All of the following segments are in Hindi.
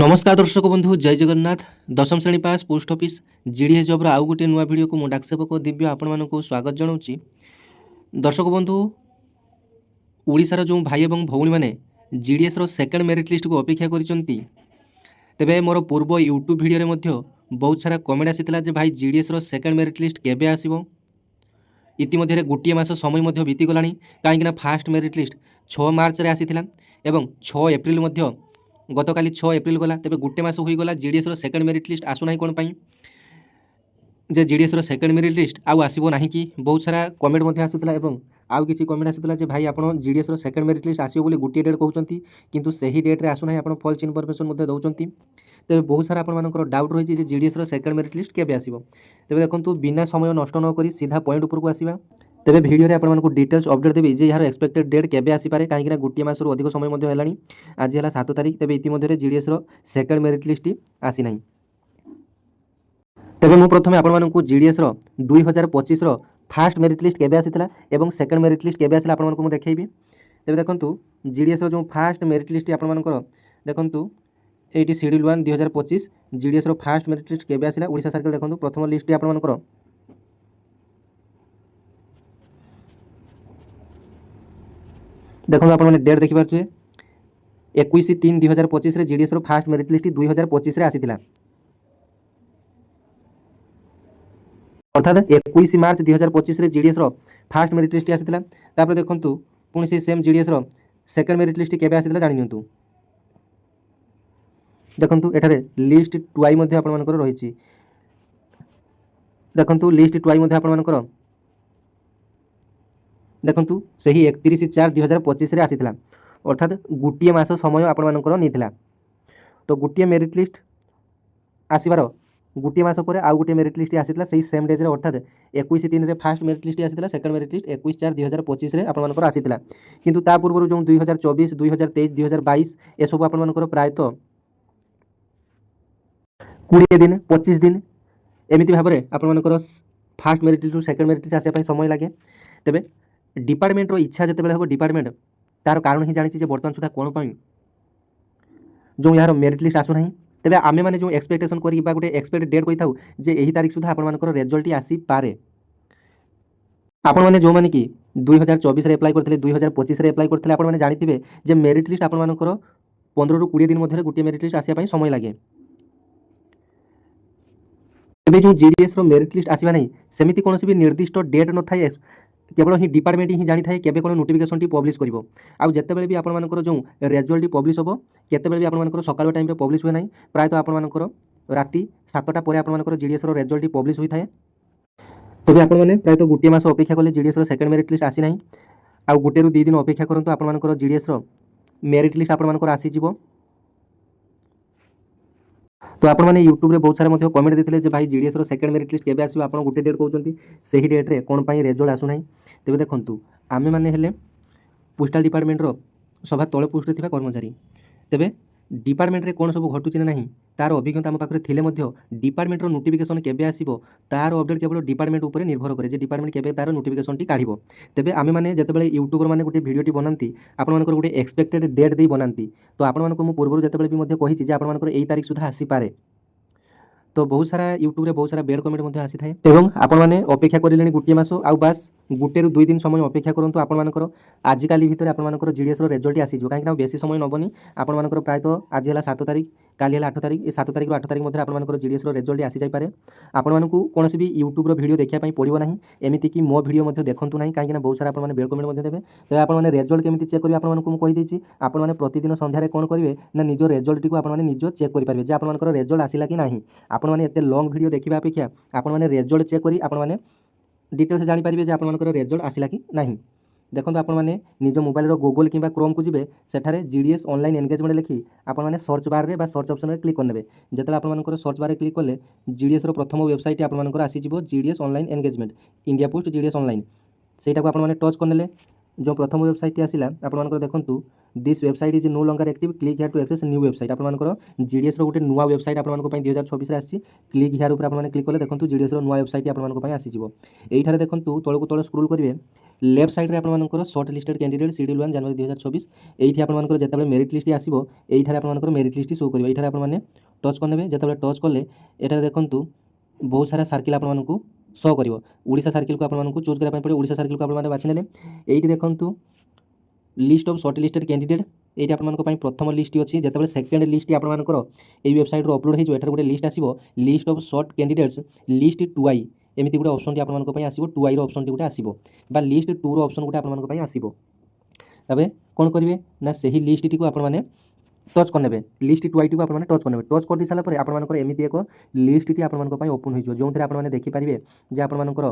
नमस्कार दर्शक बंधु जय जगन्नाथ। दशम श्रेणी पास पोस्ट ऑफिस जीडीएस जॉब्र आउ गोटे नुआ भिडियो को डाकसेवक दिव्य आपण मानक स्वागत जनाऊँगी। दर्शक बंधु ओडिशार जो भाई और भौणी मैंने जीडीएस सेकेंड मेरिट लिस्ट को अपेक्षा करिसेंती तेबे मोर पूर्व यूट्यूब भिडियो बहुत सारा कमेंट आसीथिला जे भाई जीडीएस सेकेंड मेरिट लिस्ट केबे आसीबो। इतिमध्य गोटे मास समय बीतीगला कहीं फास्ट मेरिट लिस्ट 6 मार्च रे आसीथिला एवं 6 एप्रिल गतकाली 6 एप्रिल गला। तेबे गोटे मास होईगला जीडीएस सेकेंड मेरिट लिस्ट आसुना कौन पाई जे जीडीएस सेकेंड मेरिट लिस्ट आउ आसीबो नाही कि बहुत सारा कमेंट मध्ये आसुतला एवं आउ किछि कमेंट आसीतला जे भाई आपण जीडीएस सेकेंड मेरिट लिस्ट आसीबो बोली गोटे डेट कहउचंती किंतु सही डेट रे आसु नाही आपण फॉल्स इनफॉरमेशन मध्ये दउचंती। तेबे बहुत सारा आपण मानकर डाउट रही जे जीडीएस सेकेंड मेरिट लिस्ट केबे आसीबो। तेबे देखंतु बिना समय नष्ट न करी सीधा पॉइंट ऊपर को आसीबा। तेबे भिडियो रे आपण डिटेल्स अपडेट देबी जे यार एक्सपेक्टेड डेट केबे आसी पारे कहीं गोटे मास अधिक समय मध्ये हेलानी। आज है 7 तारीख तेबे इतिमध्य जीडीएस सेकेंड मेरिट लिस्ट आसी नाही। तेबे मु प्रथमे आपण मानकु जीडीएस 2025 फास्ट मेरिट लिस्ट केबे आसीतला एवं सेकेंड मेरिट लिस्ट केबे आसीला आपण मानकु मु देखैबी। तेबे देखंतु जीडीएस जो फास्ट मेरिट लिस्ट आपण मानकर देखंतु eighty schedule 1 2025 GDS fast merit list केबे आसीला ओडिशा सर्कल देखंतु प्रथम लिस्ट आपण मानकर देखो आप डेट देखिपे 21/3/2025 रे जीडीएस फास्ट मेरिट लिस्ट 2025 रे आसीथिला अर्थात 21 मार्च 2025 रे जीडीएस फास्ट मेरिट लिस्ट आसीथिला। तापर देखंतु पुणी से same GDS second merit list केबे आसीथिला जानि नियंतु। देखंतु एठारे लिस्ट टुआई मध्ये आपण मानकर रहिछि। देखंतु लिस्ट टुआई मध्ये आपण मानकर देखंतु सही 31/4/2025 रे आसीथिला अर्थात गोटे मास समय आपण मानकर निथिला। तो गोटे मेरिट लिस्ट आसीबार गोटे मास पर आउ गोटे मेरिट लिस्ट आसीथिला सही सेम डेज रे अर्थात 21/3 रे फास्ट मेरिट लिस्ट आसीथिला सेकंड मेरिट लिस्ट 21/4/2025 रे आपण मानकर आसीथिला। किंतु ता पूर्व जो 2024 2023 2022 ए सब आपण मानकर प्रायतः 20 दिन 25 दिन एमिति भाबरे आपण मानकर fast merit list second merit list आसे पई समय लागे। तेबे डिपार्टमेंट रो इच्छा जते बेले हो डिपार्टमेंट तार कारण ही जानिछि जे वर्तमान सुधा कोन पाई जो यार मेरिट लिस्ट आसु नाही। तेबे आमे माने जो एक्सपेक्टेशन करी बा गोटे एक्सपेक्टेड डेट कहि थाउ जे एही तारिख सुधा आपण मानकर रिजल्ट आसी पारे। आपण माने जो माने कि 2024 रे अप्लाई करथिले 2025 रे अप्लाई करथिले आपण माने जानिथिबे जे मेरिट लिस्ट आपण मानकर 15 रु 20 दिन मध्ये गोटे मेरिट लिस्ट आसिया पई समय लागे। तेबे जो जीडीएस रो मेरिट लिस्ट आसीबा नाही सेमिति कोनोसी भी निर्दिष्ट डेट न थाए केवल ही डिपार्टमेंट ही जानी थाए केबे कोन नोटिफिकेशन टी पब्लिश करिवो। आउ जते बेले भी आपण मानकर जो रिजल्ट पब्लिश होबो केते बेले भी आपण मानकर सकाळ टाइम रे पब्लिश हुए नाही प्रायतः आपण मानकर राति 7टा परे आपण मानकर जीडीएस रो रिजल्ट पब्लिश होई थाए। तबे आपण माने प्रायतः गोटे मास अपेक्षा करले जीडीएस रो सेकंड मेरिट लिस्ट आसी नाही। आउ गोटे रु 2 दिन अपेक्षा करंतु आपण मानकर जीडीएस रो मेरिट लिस्ट आपण मानकर आसी जिवो। तो आपण माने यूट्यूब रे बहुत सारा कमेंट देथिले जे भाई जीडीएस रो सेकेंड मेरिट लिस्ट केबे आसीबो आपण गोटे डेट कहउचंती सही डेट रे कोन पाई रिजल्ट आसु नाही। तेबे देखंतु आमे माने हेले पोस्टल डिपार्टमेंट रो सभा तळे पोस्ट रे थिबा कर्मचारी। तेबे डिपार्टमेंट रे कोन सब घटुची ना नाही तार अभिज्ञता आम पाखरे थिले मध्य डिपार्टमेंट रो नोटिफिकेशन केबे आसीबो तार अपडेट केवल डिपार्टमेंट ऊपर निर्भर करे जे डिपार्टमेंट केबे तार नोटिफिकेशन टी काढिबो। तेबे आमे माने जेतेबेले यूट्यूबर माने गोटे वीडियो टी बनांती आपण मानकर गोटे एक्सपेक्टेड डेट देई बनांती तो आपण मानको मु पूर्व जेतेबेले भी मध्य कहिछि जे आपण मानकर एई तारिख सुधा आसी पारे। तो बहुत सारा यूट्यूब रे बहुत सारा बेड कमेंट मध्ये आसी थाए एवं आपण माने अपेक्षा करिलेनी गोटे मास आउ बास गोटे रु 2 दिन समय अपेक्षा करंतु आपण मानकर आज काली भितर आपण मानकर जीडीएस रो रिजल्ट आसी जो काहे ना बेसी समय नबनी। आपण मानकर प्रायतः आज है 7 तारीख काली है 8 तारीख ए 7 तारीख रु 8 तारीख मध्ये आपण मानकर जीडीएस रो रिजल्ट आसी जाय पारे। आपण मानकु कोनोसी भी यूट्यूब रो वीडियो देखिया पई पड़िबो नाही एमिति कि मो वीडियो मध्ये देखंतु नाही काहे ना बहुत सारा आपण माने बेड कमेंट मध्ये देबे। तो आपण माने रिजल्ट केमिति चेक करिवे आपण मानकु मु कहि देछि आपण माने प्रतिदिन संध्या रे कोन करिवे ना निजो रिजल्ट टी को आपण माने निजो चेक करि पारबे जे आपण मानकर रिजल्ट आसीला कि नाही। आपण माने एते लॉन्ग वीडियो देखिबा अपेक्षा आपण माने रिजल्ट चेक करी आपण माने डिटेल्स जानि पारिबे जे आपण मानकर रिजल्ट आसीला कि नाही। देखो आपण माने निज मोबाइल रो गूगल किबा क्रोम को जिबे सेठारे जीडीएस ऑनलाइन एंगेजमेंट लिखी आपण माने सर्च बार रे बा सर्च ऑप्शन रे क्लिक करनेबे। जेतला आपण मानकर सर्च बार रे क्लिक करले जीडीएस रो प्रथम वेबसाइट आपण मानकर आसी जिवो GDS online engagement India post GDS online सेटा को आपण माने टच करनेले जो प्रथम वेबसाइट आसला आपंकर देखूँ this website is no longer active click here to access new website आपंकर जीडीएस गोटे नुआ वेबसाइट आप 2024 आसी क्लिक हियर उपर आप क्लिक कले देखो जीडीएस नुआ वेबसाइट आप आसीज ये देखूँ तौक तल स्क्रोल करेंगे लेफ्ट साइड आपंकर सर्ट लिस्टेड कैंडिडेट शेड्यूल 1 जनवरी 2024 ये आपंकर जिते मेरिट लिस्ट आसो ये आपंकर मेरिट लिस्ट शो करेंगे ये आपने टच करने जिते टच कले ये देखूँ बहुत सारा सर्किल आपको शो कर ओडिशा सर्किल को आपको चूज करने पड़े ओडिशा सर्किल को आप बाछि नेले ये देखूँ list of short listed candidate ये आपंकर प्रथम लिस्ट अच्छी जिते सेकेंड लिस्ट आपंकर ये वेबसाइट अपलोड हो गोटे लिस्ट आसो list of short candidates list 2i एमती गोटे ऑप्शन आपंकर आसो 2i ऑप्शन गोटे आसो लिस्ट 2 ऑप्शन गोटे आपंकर आसो तबे कौन करेंगे ना सही लिस्ट टी आपने टच करने लिस्ट 2i टी आपने टच करने टच कर दी सारापर आपंकर एमती एक लिस्ट टी आपंकर ओपन हो जो आपने देखिपारे जे आपंकर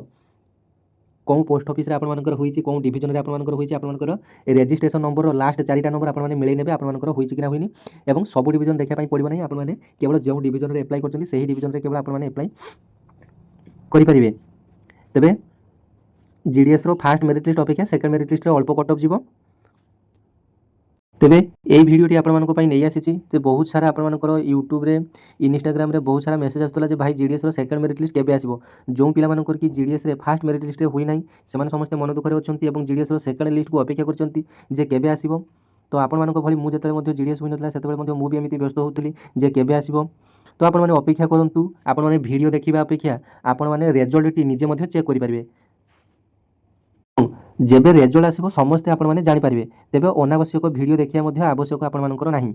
कौन पोस्ट ऑफिस रे आपनकर होईची कौन डिवीजन रे आपनकर होईची आपनकर रजिस्ट्रेशन नंबर लास्ट 4टा नंबर आपने मिले नेबे आपनकर होईची कि ना होईनी एवं सब डिवीजन देखा पई पड़िबो नै आपने केवल जो डिवीजन रे अप्लाई करछन सही डिवीजन रे केवल आपने अप्लाई करि परिबे तबे GDS row first merit list अपेक्षा सेकंड मेरिट लिस्ट रे अल्प कट ऑफ जीवो तेबे यही भिडियोटी आपको नहीं आसी बहुत सारा आपंकर यूट्यूब रे इंस्टाग्राम रे बहुत सारा मेसेज आसला भाई जीडीएस रो सेकंड मेरिट लिस्ट केबे आसीबो जो पिलामानकर कि जीडीएस रे फर्स्ट मेरिट लिस्ट रे होई नाही सेमाने समस्त मन दुखरे अछंती एवं जीडीएस रो सेकंड लिस्ट को अपेक्षा करछंती जे केबे आसीबो तो आपन भली मु जेतले मध्ये जीडीएस होई नथला सेतबेले मध्ये मु भी एमिति व्यस्त होतली जे केबे आसीबो तो आपन माने अपेक्षा करंतु आपन माने वीडियो देखिबा अपेक्षा आपन माने रिजल्ट टी निजे मध्ये चेक करि परिबे जेबे रेजल्ट आसो समस्ते आपण मैंने जानीपारे तेज अनावश्यक वीडियो देखा आवश्यक आपण नहीं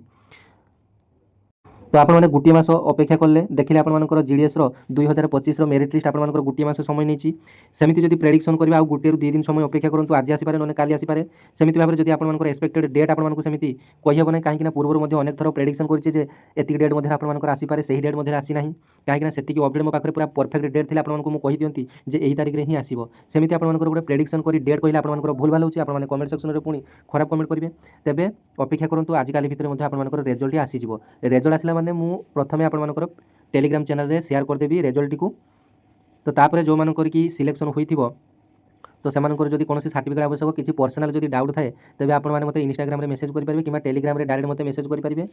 तो आप गोटे मास अपेक्षा कले देखिए आपर जीडीएस 2025 मेरिट लिस्ट आपर गोटे मास समय नहीं सेमती जब प्रेडिक्शन करा गोटे 2 दिन समय अपेक्षा करूँ आज आसपे ना काली आसपे सेमती भाव जब आपर एक्सपेक्टेड डेट आपको सेमती कहीहब ना कहीं पूर्व अनेक थर प्रेडिक्शन करें डेट मध्य आपर आसपे से डेट मध्य आसी ना कहीं से अपडेट मो पाखे पूरा परफेक्ट डेट थी आपको कही दिखती जे यही तारिख में ही आसो सेमती आपर गोटे प्रेडिक्शन कर डेट कहले आपर भूल भाल होती आपने कमेंट सेक्शन में पुणी खराब कमेंट करेंगे तेज अपेक्षा करूँ आजिकल भितर आपर रेजल्ट आसीज रेजल्ट आसला माने मु प्रथमे आपनकर टेलीग्राम चैनल रे शेयर करदेवी रेजल्ट टी तो तापर जो मानकर कि सिलेक्शन होइथिबो तो सेमानकर जदि कोनोसी सर्टिफिकेट आवश्यक किसी पर्सनल जदि डाउट थाए तबे आपण माने मते इंस्टाग्राम रे मेसेज करि परिबे किबा टेलीग्राम रे डायरेक्ट मते मेसेज करि परिबे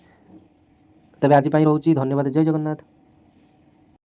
तबे आज पई रहउची धन्यवाद जय जगन्नाथ।